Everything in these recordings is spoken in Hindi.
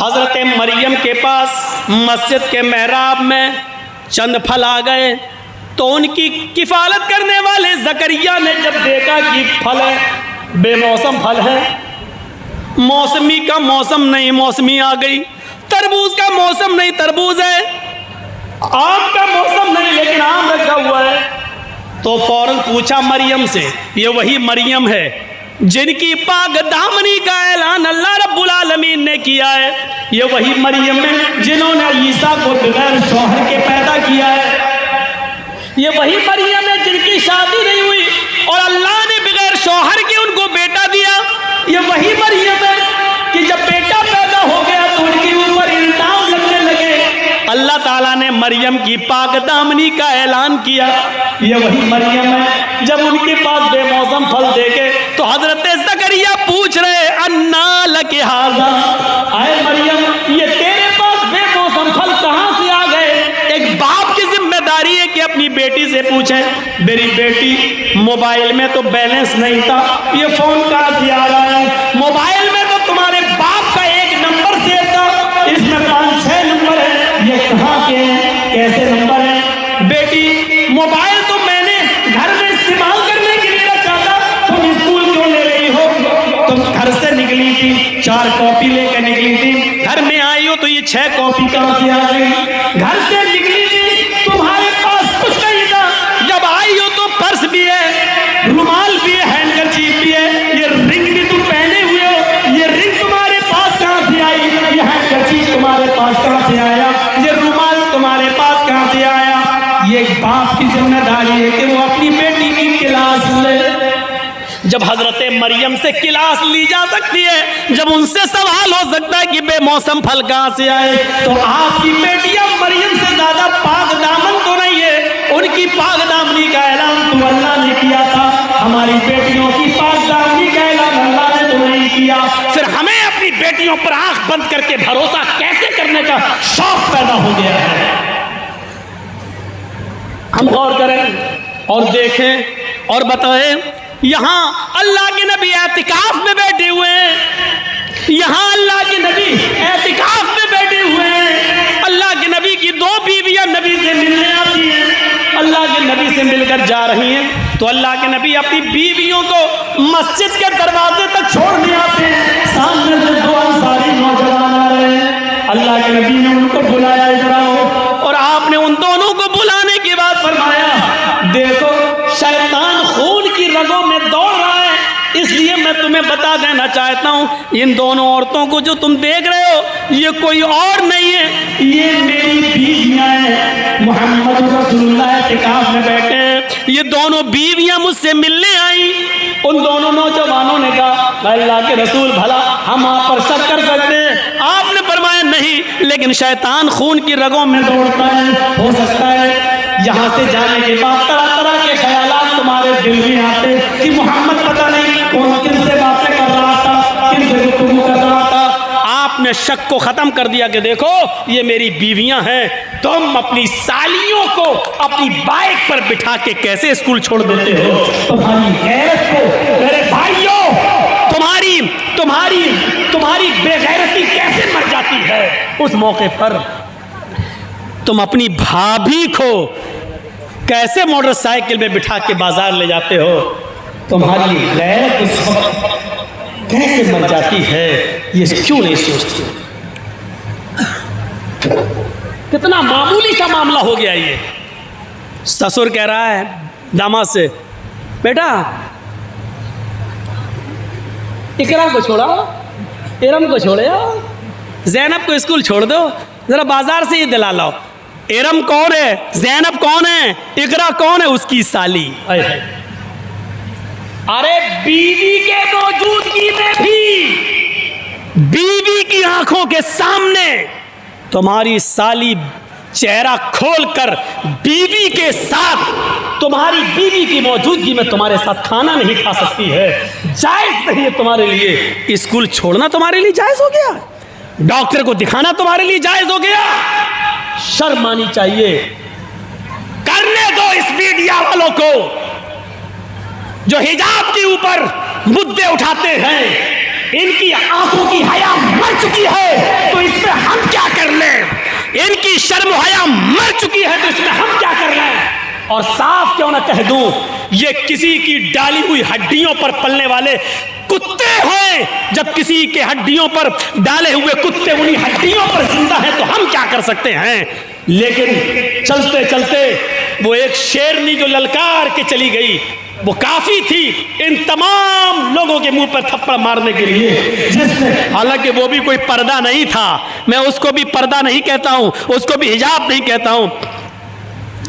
हजरत मरियम के पास मस्जिद के मेहराब में चंद फल आ गए तो उनकी किफ़ालत करने वाले ज़करिया ने जब देखा कि फल है, बेमौसम फल है, मौसमी का मौसम नहीं मौसमी आ गई, तरबूज का मौसम नहीं तरबूज है, आम का मौसम नहीं लेकिन आम रखा हुआ है, तो फौरन पूछा मरियम से, ये वही मरियम है जिनकी पाक दामनी का ऐलान अल्लाह रब्बुल आलमीन ने किया है, ये वही मरियम है जिन्होंने ईसा को बगैर शौहर के पैदा किया है, ये वही मरियम है जिनकी शादी नहीं हुई और अल्लाह ने बगैर शौहर के उनको बेटा दिया, ये वही मरियम है कि जब बेटा पैदा हो गया तो उनके ऊपर इल्जाम लगने लगे, अल्लाह ताला ने मरियम की पाक दामनी का ऐलान किया, ये वही मरियम है जब उनके पास बेमौसम फल देखे तो हजरत ज़करिया पूछ रहे अन्ना लके हाज़ा, आए मरियम ये तेरे पास बेमौसम फल कहाँ से आ गए। एक बाप की जिम्मेदारी है कि अपनी बेटी से पूछे, मेरी बेटी मोबाइल में तो बैलेंस नहीं था, ये फोन कहाँ से आ रहा है, मोबाइल में तो तुम्हारे बाप का एक नंबर सेव था, इसमें 5-6 नंबर है, ये कहाँ के हैं, कैसे नंबर है। बेटी मोबाइल तो मैंने घर में इस्तेमाल करने के लिए रखा था, तुम स्कूल क्यों ले रही हो, तुम घर से निकली थी 4 कॉपी लेकर निकली थी, घर में आई हो तो ये 6 कॉपी कहाँ से आ गई, घर से निकली थी तुम्हारे पास कुछ नहीं था, जब आई हो तो पर्स भी है, रुमाल भी है, हैंडकरचीफ भी है, ये रिंग भी तुम पहने हुए हो, ये रिंग तुम्हारे पास कहाँ से आई, ये हैंडकरचीफ तुम्हारे पास कहाँ से आया, ये रुमाल तुम्हारे पास कहाँ से आया। ये एक बाप की जिम्मेदारी है कि वो अपनी बेटी की क्लास ले। जब हजरत मरियम से क्लास ली जा सकती है, जब उनसे सवाल हो सकता है कि बेमौसम फल कहाँ से आए, तो आपकी बेटियां मरियम से ज्यादा पाक दामन तो नहीं है, उनकी पाक दामनी का ऐलान तो अल्लाह ने किया था, हमारी बेटियों की पाक दामनी का ऐलान अल्लाह ने तो नहीं किया। फिर हमें अपनी बेटियों पर आंख बंद करके भरोसा कैसे करने का शौक पैदा हो गया है। हम गौर करें और देखें और बताएं, यहाँ अल्लाह के नबी एतिकाफ में बैठे हुए हैं, यहाँ अल्लाह के नबी एतिकाफ में बैठे हुए हैं, अल्लाह के नबी की 2 बीवियां नबी से मिलने आती हैं, अल्लाह के नबी से मिलकर जा रही हैं, तो अल्लाह के नबी अपनी बीवियों को मस्जिद के दरवाजे तक छोड़ने आते हैं, सामने से 2 अंसारी नौजवान आ रहे हैं, अल्लाह के नबी ने उनको बुलाया इधर आओ, और आपने उन दोनों को बुलाने के बाद फरमाया, देखो शैतान खून की रगों में दौड़ रहा है, इसलिए मैं तुम्हें बता देना चाहता हूँ, इन दोनों औरतों को जो तुम देख रहे हो ये कोई और नहीं है, ये मेरी बीवियाँ हैं, मोहम्मद रसूलुल्लाह एतिकाफ में बैठे हैं, ये दोनों बीवियाँ मुझसे मिलने आई। उन दोनों नौजवानों ने कहा अल्लाह के रसूल भला हम आप पर शक कर सकते हैं, आपने फरमाया नहीं, लेकिन शैतान खून की रगों में दौड़ता है, हो सकता है यहाँ से जाने के बाद तरह तरह के ख्यालात तुम्हारे दिल में आते कि मोहम्मद पता नहीं कौन किन से बातें कर रहा था, किन से गुफ्तगू कर रहा था। आपने शक को खत्म कर दिया कि देखो ये मेरी बीवियां हैं, तुम अपनी सालियों को अपनी बाइक पर बिठा के कैसे स्कूल छोड़ देते हो, तुम्हारी गैरत को मेरे भाइयों, तुम्हारी तुम्हारी तुम्हारी बेगैरती कैसे मर जाती है। उस मौके पर तुम अपनी भाभी को कैसे मोटरसाइकिल में बिठा के बाजार ले जाते हो, तुम्हारी गैरत उस वक्त कैसे मर जाती है, ये क्यों नहीं सोचते। कितना मामूली सा मामला हो गया ये। ससुर कह रहा है दामाद से, बेटा इकरा को छोड़ा, इरम को छोड़े, जैनब को स्कूल छोड़ दो, जरा बाजार से ये दिला लाओ। इरम कौन है, जैनब कौन है, इकरा कौन है, उसकी साली। अरे बीवी के मौजूदगी में भी, बीवी की आंखों के सामने तुम्हारी साली चेहरा खोलकर बीवी के साथ, तुम्हारी बीवी की मौजूदगी में तुम्हारे साथ खाना नहीं खा सकती है, जायज नहीं है तुम्हारे लिए। स्कूल छोड़ना तुम्हारे लिए जायज हो गया, डॉक्टर को दिखाना तुम्हारे लिए जायज हो गया। शर्म आनी चाहिए। करने दो इस मीडिया वालों को जो हिजाब के ऊपर मुद्दे उठाते हैं, इनकी आंखों की हया मर चुकी है, तो इस इनकी शर्म हया मर चुकी है, तो इसमें हम क्या कर रहे हैं? और साफ क्यों ना कह दूं, ये किसी की डाली हुई हड्डियों पर पलने वाले कुत्ते हैं। जब किसी के हड्डियों पर डाले हुए कुत्ते उन्हीं हड्डियों पर जिंदा हैं, तो हम क्या कर सकते हैं? लेकिन चलते चलते वो एक शेरनी जो ललकार के चली गई, वो काफी थी इन तमाम लोगों के मुंह पर थप्पड़ मारने के लिए, जिसमें हालांकि वो भी कोई पर्दा नहीं था। मैं उसको भी पर्दा नहीं कहता हूं, उसको भी हिजाब नहीं कहता हूं।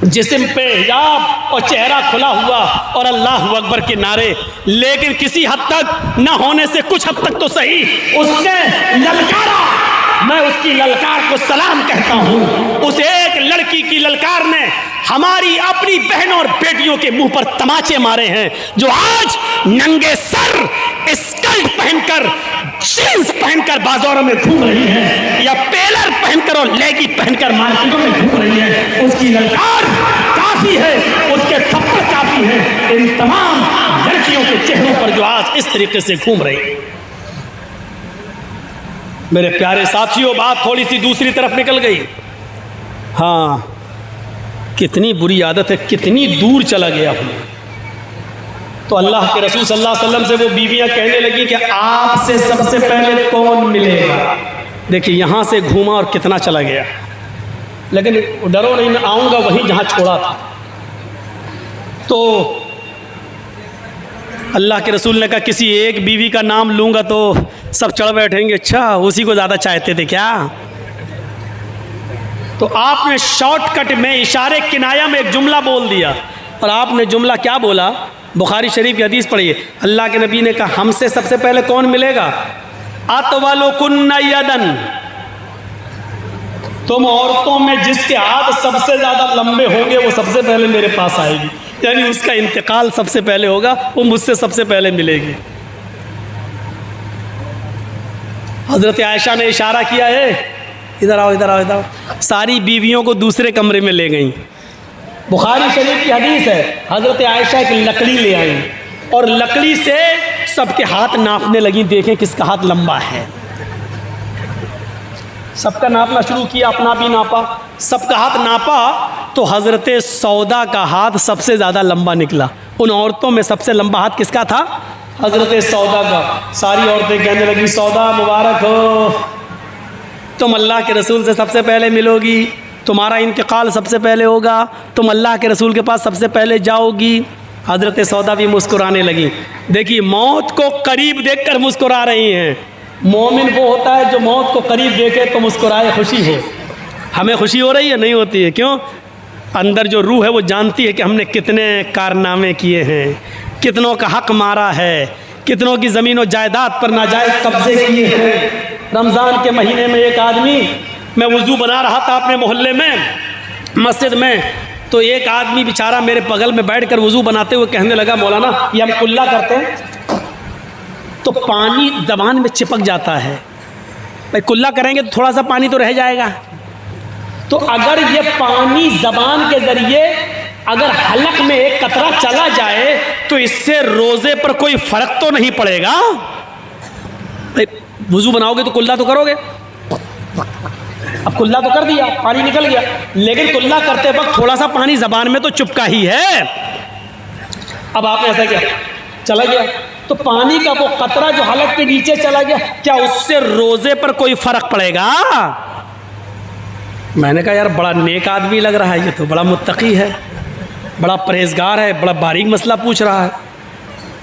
जिस्म पे हिजाब और चेहरा खुला हुआ और अल्लाह अकबर के नारे, लेकिन किसी हद तक न होने से कुछ हद तक तो सही उसने ललकारा। मैं उसकी ललकार को सलाम कहता हूं। उस एक लड़की की ललकार ने हमारी अपनी बहनों और बेटियों के मुंह पर तमाचे मारे हैं, जो आज नंगे सर स्कर्ट पहनकर, जींस पहनकर बाजारों में घूम रही है, या पेलर पहनकर और लेगी पहनकर मार्केटों में घूम रही है। उसकी ललकार काफी है, उसके थप्पड़ काफी है इन तमाम लड़कियों के चेहरों पर जो आज इस तरीके से घूम रही है। मेरे प्यारे साथियों, बात थोड़ी सी दूसरी तरफ निकल गई। हाँ, कितनी बुरी आदत है, कितनी दूर चला गया हूँ। तो अल्लाह के रसूल सल्लल्लाहु अलैहि वसल्लम से वो बीवियां कहने लगी कि आपसे सबसे पहले कौन मिलेगा? देखिए, यहाँ से घूमा और कितना चला गया, लेकिन डरो नहीं, मैं आऊँगा वहीं जहाँ छोड़ा था। तो अल्लाह के रसूल ने कहा किसी एक बीवी का नाम लूँगा तो सब चढ़ बैठेंगे। अच्छा, उसी को ज़्यादा चाहते थे क्या? तो आपने शॉर्टकट में, इशारे किनाया में एक जुमला बोल दिया। और आपने जुमला क्या बोला? बुखारी शरीफ की हदीस पढ़िए। अल्लाह के नबी ने कहा हमसे सबसे पहले कौन मिलेगा? अतवलुकुन्ना यदन, तुम औरतों में जिसके हाथ सबसे ज़्यादा लंबे होंगे वो सबसे पहले मेरे पास आएगी, यानी उसका इंतकाल सबसे पहले होगा, वो मुझसे सबसे पहले मिलेगी। हज़रत आयशा ने इशारा किया है, इधर आओ इधर आओ इधर आओ। सारी बीवियों को दूसरे कमरे में ले गई। बुखारी शरीफ की हदीस है, हज़रत आयशा एक लकड़ी ले आई और लकड़ी से सबके हाथ नापने लगी, देखें किसका हाथ लंबा है। सबका नापना शुरू किया, अपना भी नापा, सबका हाथ नापा, तो हज़रत सौदा का हाथ सबसे ज़्यादा लंबा निकला। उन औरतों में सबसे लंबा हाथ किसका था? हज़रत सौदा का। सारी औरतें कहने लगी सौदा मुबारक हो, तुम अल्लाह के रसूल से सबसे पहले मिलोगी, तुम्हारा इंतकाल सबसे पहले होगा, तुम अल्लाह के रसूल के पास सबसे पहले जाओगी। हज़रत सौदा भी मुस्कुराने लगी। देखिए, मौत को करीब देखकर मुस्कुरा रही हैं। मोमिन वो होता है जो मौत को करीब देखे तो मुस्कुराए, खुशी हो। हमें खुशी हो रही है? नहीं होती है। क्यों? अंदर जो रूह है वो जानती है कि हमने कितने कारनामे किए हैं, कितनों का हक मारा है, कितनों की ज़मीन और जायदाद पर नाजायज़ कब्जे किए हैं। रमज़ान के महीने में एक आदमी, मैं वज़ू बना रहा था अपने मोहल्ले में मस्जिद में, तो एक आदमी बेचारा मेरे बगल में बैठकर वज़ू बनाते हुए कहने लगा मौलाना, ये हम कुल्ला करते हैं तो पानी ज़बान में चिपक जाता है, भाई कुल्ला करेंगे तो थोड़ा सा पानी तो रह जाएगा, तो अगर ये पानी ज़बान के ज़रिए अगर हलक में एक कतरा चला जाए तो इससे रोज़े पर कोई फ़र्क तो नहीं पड़ेगा? भाई वज़ू बनाओगे तो कुल्ला तो करोगे। अब कुल्ला तो कर दिया, पानी निकल गया, लेकिन कुल्ला करते वक्त थोड़ा सा पानी ज़बान में तो चुपका ही है। अब आपने ऐसा किया, चला गया, तो पानी का वो कतरा जो हलक के नीचे चला गया, क्या उससे रोज़े पर कोई फ़र्क पड़ेगा? मैंने कहा यार बड़ा नेक आदमी लग रहा है, ये तो बड़ा मुत्तकी है, बड़ा परहेजगार है, बड़ा बारीक मसला पूछ रहा है।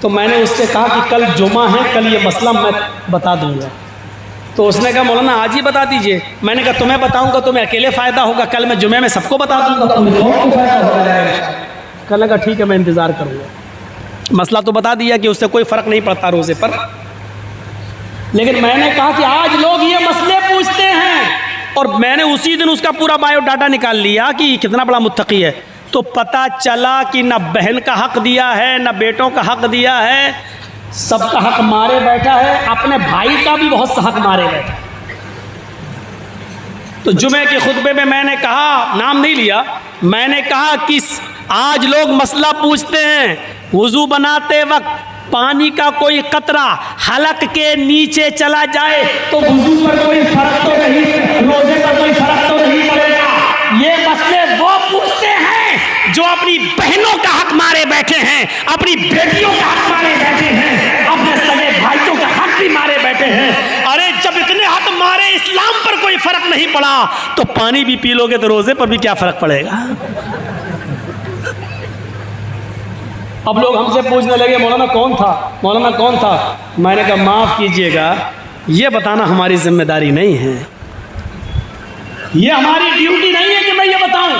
तो मैंने उससे कहा कि कल जुमा है, कल ये मसला मैं बता दूंगा। तो उसने कहा मौलाना आज ही बता दीजिए। मैंने कहा तुम्हें बताऊंगा तुम्हें अकेले फ़ायदा होगा, कल मैं जुमे में सबको बता दूंगा, कल लगा ठीक है मैं इंतज़ार करूँगा। मसला तो बता दिया कि उससे कोई फ़र्क नहीं पड़ता रोज़े पर, लेकिन मैंने कहा कि आज लोग ये मसले पूछते हैं, और मैंने उसी दिन उसका पूरा बायोडाटा निकाल लिया कि कितना बड़ा मुत्तकी है। तो पता चला कि ना बहन का हक दिया है, ना बेटों का हक दिया है, सबका हक मारे बैठा है, अपने भाई का भी बहुत सा हक मारे बैठा। तो जुमे के खुतबे में मैंने कहा, नाम नहीं लिया, मैंने कहा कि आज लोग मसला पूछते हैं, वुज़ू बनाते वक्त पानी का कोई कतरा हलक के नीचे चला जाए तो वुज़ू पर कोई फर्क तो नहीं, रोज़े पर कोई फर्क तो नहीं पड़ेगा। बैठे हैं, अपनी बेटियों का हक मारे बैठे हैं, अपने सगे भाइयों का हक भी मारे बैठे हैं। अरे जब इतने हक मारे, इस्लाम पर कोई फर्क नहीं पड़ा, तो पानी भी पी लोगे तो रोजे पर भी क्या फर्क पड़ेगा? अब लोग हमसे पूछने लगे मौलाना कौन था, मौलाना कौन था? मैंने कहा माफ कीजिएगा, ये बताना हमारी जिम्मेदारी नहीं है, ये हमारी ड्यूटी नहीं है कि मैं ये बताऊं।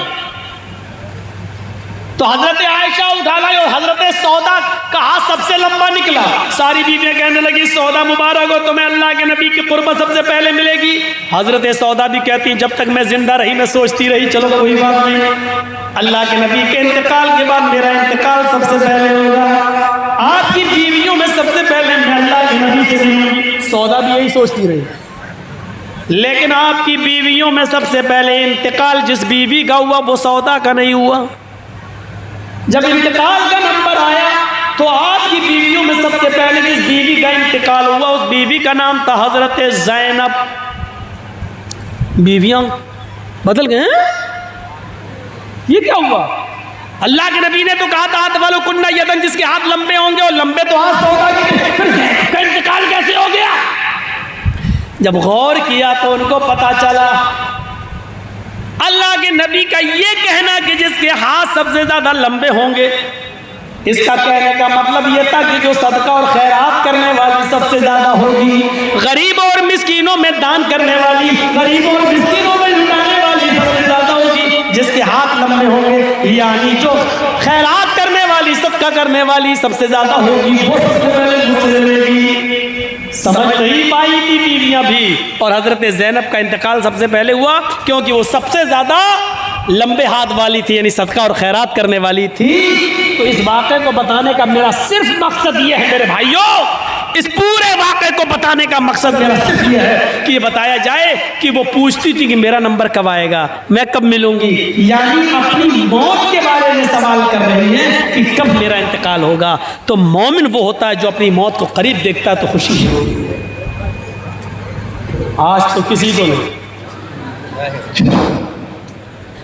तो हजरत आयशा उठा लाई और हजरत सौदा का हाथ सबसे लंबा निकला। सारी बीवियां कहने लगी सौदा मुबारक हो, तुम्हें अल्लाह के नबी की कुर्बत सबसे पहले मिलेगी। हजरत सौदा भी कहती जब तक मैं जिंदा रही मैं सोचती रही चलो कोई बात नहीं, अल्लाह के नबी के इंतकाल के बाद मेरा इंतकाल सबसे पहले होगा, आपकी बीवियों में सबसे पहले मैं अल्लाह के नबी से मिलूंगी। सौदा भी यही सोचती रही, लेकिन आपकी बीवियों में सबसे पहले इंतकाल जिस बीवी का हुआ वो सौदा का नहीं हुआ। जब इंतकाल का नंबर आया तो आपकी बीवियों में सबसे पहले जिस बीवी का इंतकाल हुआ उस बीवी का नाम था हजरत ज़ैनब। बीवियां बदल गए हैं? ये क्या हुआ? अल्लाह के नबी ने तो कहा था हाथ वालों कुन्ना यदन, जिसके हाथ लंबे होंगे और लंबे तो हाथ सौदा के, फिर ज़ैनब का इंतकाल कैसे हो गया? जब गौर किया तो उनको पता चला अल्लाह के नबी का ये कहना कि जिसके हाथ सबसे ज्यादा लंबे होंगे, इसका कहने का मतलब ये था कि जो सदका और खैरात करने वाली सबसे ज्यादा होगी, गरीब और मिस्कीनों में दान करने वाली, गरीबों और मिस्कीनों में लुटाने वाली सबसे ज्यादा होगी जिसके हाथ लंबे होंगे, यानी जो खैरात करने वाली सदका करने वाली सबसे ज्यादा होगी वो सबसे पहले मुझसे लेगी। समझ नहीं पाई थी बीवियां भी, और हजरत ज़ैनब का इंतकाल सबसे पहले हुआ क्योंकि वो सबसे ज्यादा लंबे हाथ वाली थी, यानी सदका और खैरात करने वाली थी। तो इस वाक़े को बताने का मेरा सिर्फ मकसद ये है मेरे भाइयों, इस पूरे वाक़े को बताने का मकसद मेरा सिर्फ ये है कि ये बताया जाए कि वो पूछती थी कि मेरा नंबर कब आएगा, मैं कब मिलूंगी, यानी अपनी मौत के बारे में सवाल कर रही है कि कब मेरा इंतकाल होगा। तो मोमिन वो होता है जो अपनी मौत को करीब देखता है तो खुशी होगी। आज तो किसी को नहीं।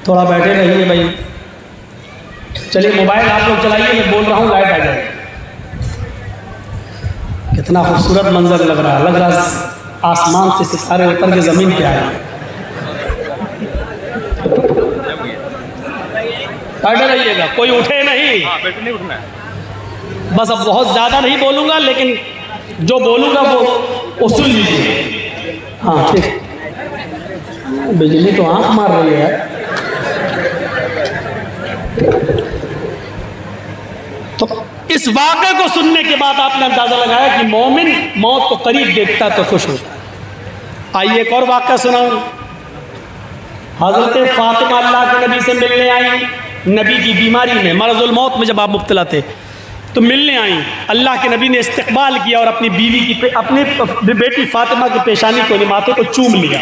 थोड़ा बैठे रहिए भाई, चलिए मोबाइल आप लोग चलाइए, मैं बोल रहा हूँ लाइट आ जाए। कितना खूबसूरत मंजर लग रहा है आसमान से सितारे उतर के जमीन पे आए। बैठे रहिएगा, कोई उठे नहीं, उठना। बस अब बहुत ज्यादा नहीं बोलूंगा, लेकिन जो बोलूंगा वो सुन लीजिए। हाँ ठीक, बिजली तो आंख मार रही है यार। तो इस वाक़े को सुनने के बाद आपने अंदाजा लगाया कि मोमिन मौत को करीब देखता तो खुश होता है। आइए एक और वाक़ा सुनाऊं। हज़रत फ़ातिमा अल्लाह के नबी से मिलने आई, नबी की बीमारी में, मरज़ुल मौत में जब आप मुब्तला थे तो मिलने आई। अल्लाह के नबी ने इस्तक़बाल किया और अपनी बीवी की, अपनी बेटी फ़ातिमा की पेशानी को, माथे को चूम लिया।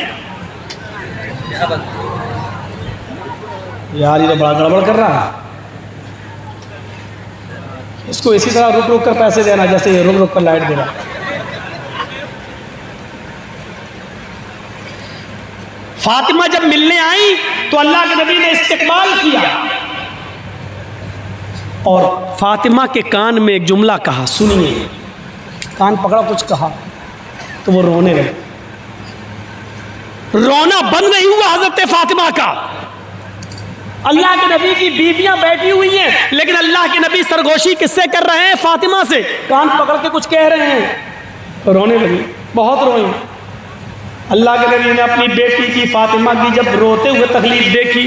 यार ये तो बड़ा गड़बड़ कर रहा है, इसको इसी तरह रुक रुक कर पैसे देना जैसे ये रुक रुक कर लाइट दे रहा। फातिमा जब मिलने आई तो अल्लाह के नबी ने इस्तक़बाल किया और फातिमा के कान में एक जुमला कहा, सुनिए। कान पकड़ा, कुछ कहा तो वो रोने लगे। रोना बंद नहीं हुआ हजरत फातिमा का। अल्लाह के नबी की बीवियां बैठी हुई हैं, लेकिन अल्लाह के नबी सरगोशी किससे कर रहे हैं? फातिमा से। कान पकड़ के कुछ कह रहे हैं, रोने लगी, बहुत रोई। अल्लाह के नबी ने अपनी बेटी की फातिमा की जब रोते हुए तकलीफ देखी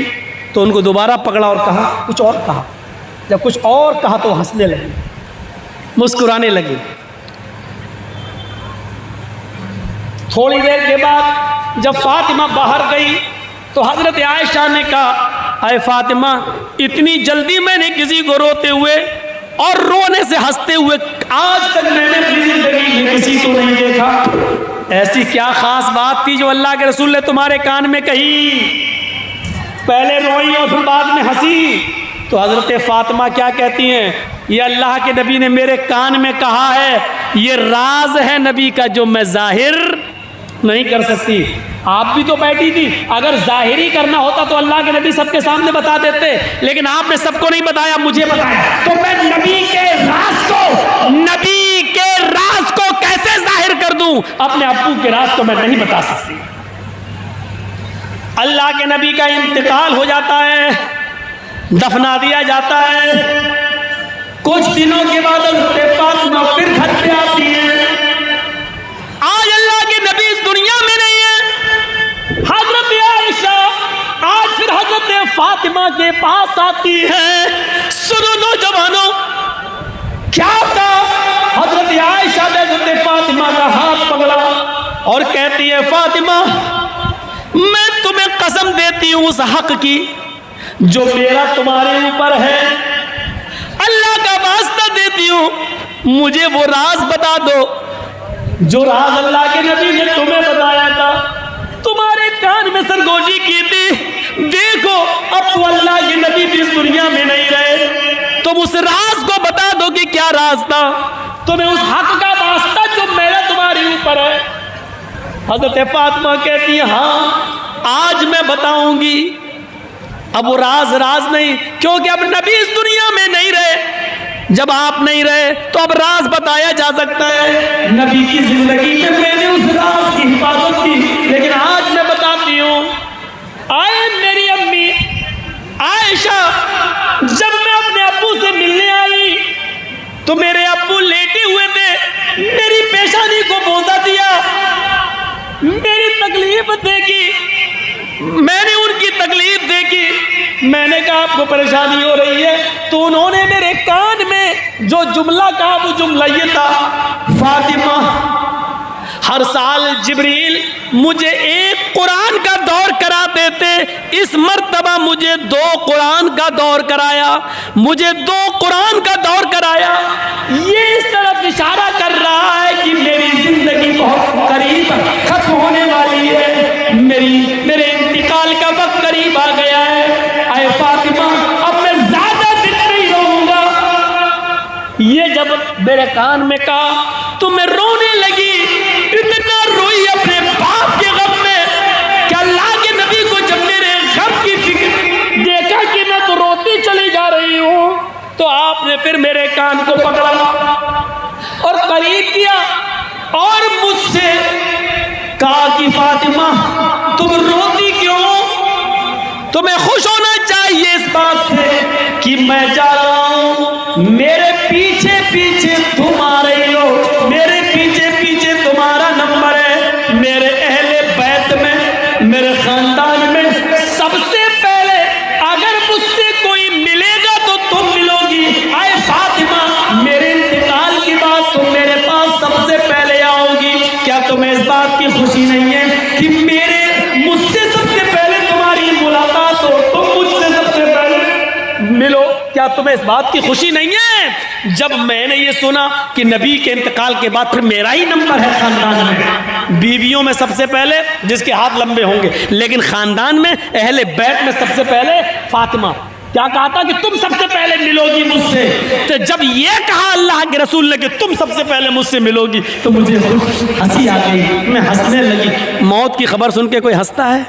तो उनको दोबारा पकड़ा और कहा, कुछ और कहा। जब कुछ और कहा तो हंसने लगी, मुस्कुराने लगी। थोड़ी देर के बाद जब फातिमा बाहर गई तो हजरत आयशा ने कहा, अरे फातिमा, इतनी जल्दी मैंने किसी को रोते हुए और रोने से हंसते हुए आज तक मैंने अपनी जिंदगी में किसी को नहीं देखा। ऐसी क्या खास बात थी जो अल्लाह के रसूल ने तुम्हारे कान में कही? पहले रोई और फिर बाद में हंसी। तो हजरत फातिमा क्या कहती हैं, ये अल्लाह के नबी ने मेरे कान में कहा है, ये राज है नबी का जो मैं जाहिर नहीं कर सकती। आप भी तो बैठी थी, अगर जाहिरी करना होता तो अल्लाह के नबी सबके सामने बता देते, लेकिन आपने सबको नहीं बताया, मुझे बताया। तो मैं नबी के राज को कैसे जाहिर कर दूं? अपने अब्बू के राज को मैं नहीं बता सकती। अल्लाह के नबी का इंतकाल हो जाता है, दफना दिया जाता है। कुछ दिनों के बाद हज़रत फातिमा फिर घर पे आती है। आज अल्लाह के नबी इस दुनिया में नहीं है। हजरत आयशा आज फिर हजरत फातिमा के पास आती है। सुनो नौजवानों, क्या था? हजरत आयशा ने हजरत फातिमा का हाथ पकड़ा और कहती है, फातिमा मैं तुम्हें कसम देती हूं उस हक की जो मेरा तुम्हारे ऊपर है, अल्लाह का वास्ता देती हूं, मुझे वो राज बता दो जो राज अल्लाह के नबी ने तुम्हें बताया था, तुम्हारे कान में सरगोशी की थी। देखो अब तो अल्लाह के नबी भी इस दुनिया में नहीं रहे, तुम उस राज को बता दो कि क्या राज था, तुम्हें उस हक का वास्ता जो मेरा तुम्हारे ऊपर है। हजरत फातिमा कहती है, हाँ आज मैं बताऊंगी। अब वो राज नहीं, क्योंकि अब नबी इस दुनिया में नहीं रहे। जब आप नहीं रहे तो अब राज बताया जा सकता है। नबी की जिंदगी में मैंने उस राज की हिफाजत की, लेकिन आज मैं बताती हूँ। आए मेरी अम्मी आयशा, जब मैं अपने अब्बू से मिलने आई तो मेरे अब्बू लेटे हुए थे, मेरी पेशानी को बोसा दिया, मेरी तकलीफ देखी, मैंने उनकी तकलीफ देखी। मैंने कहा आपको परेशानी हो रही है, तो उन्होंने मेरे कान में जो जुमला कहा वो जुमला ये था, फातिमा हर साल जिब्रील मुझे एक कुरान का दौर कराते थे, इस मर्तबा मुझे 2 कुरान का दौर कराया, मुझे 2 कुरान का दौर कराया। ये इस तरफ इशारा कर रहा है कि मेरी जिंदगी बहुत करीब खत्म होने वाली है, मेरे इंतकाल का वक्त करीब आ गया है। आए फातिमा अब मैं ज्यादा दिन नहीं रहूंगा। ये जब मेरे कान में कहा तो मैं रोने लगी, इतना रोई अपने बाप के गम में कि अल्लाह के नबी को जब मेरे गम की फिक्र देखा कि मैं तो रोती चली जा रही हूं, तो आपने फिर मेरे कान को पकड़ा और करीब किया और मुझसे कहा कि फातिमा तुम रोती क्यों? तुम्हें खुश होना चाहिए इस बात से कि मैं जा रहा हूं, मेरे पीछे पीछे तुम आ रही हो, मेरे पीछे पीछे तुम्हारा नंबर है, मेरे अहले बैत में, मेरे खानदान में सबसे पहले अगर मुझसे कोई मिलेगा तो तुम मिलोगी। आए फातिमा मेरे इंतकाल की बात तुम मेरे पास सबसे पहले आओगी। क्या तुम्हें इस बात की खुशी नहीं है कि मुझसे सबसे पहले तुम्हारी मुलाकात हो, तुम मुझसे सबसे पहले मिलो? क्या तुम्हें इस बात की खुशी नहीं है? जब मैंने ये सुना कि नबी के इंतकाल के बाद फिर मेरा ही नंबर है खानदान में, बीवियों में सबसे पहले जिसके हाथ लंबे होंगे, लेकिन खानदान में अहले बैत में सबसे पहले फातिमा। क्या कहा था कि तुम सबसे पहले मिलोगी मुझसे, तो जब ये कहा अल्लाह के रसूल ने कि तुम सबसे पहले मुझसे मिलोगी, तो मुझे हंसी आ गई, मैं हंसने लगी। मौत की खबर सुन के कोई हंसता है?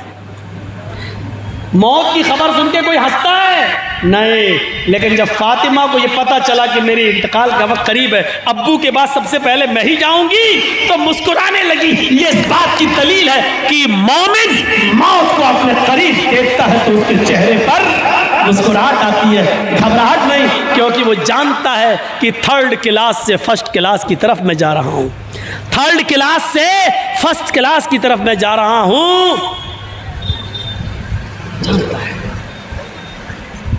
मौत की खबर सुन के कोई हंसता है? नहीं। लेकिन जब फातिमा को ये पता चला कि मेरी इंतकाल का वक्त करीब है, अब्बू के बाद सबसे पहले मैं ही जाऊंगी, तो मुस्कुराने लगी। ये इस बात की दलील है कि मोमिन मौत को अपने करीब देखता है तो उसके चेहरे पर मुस्कुराहट आती है, घबराहट नहीं, क्योंकि वो जानता है कि 3rd क्लास से 1st क्लास की तरफ मैं जा रहा हूँ, 3rd क्लास से 1st क्लास की तरफ मैं जा रहा हूँ, जानता है।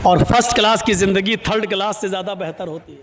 और 1st क्लास की जिंदगी 3rd क्लास से ज्यादा बेहतर होती है।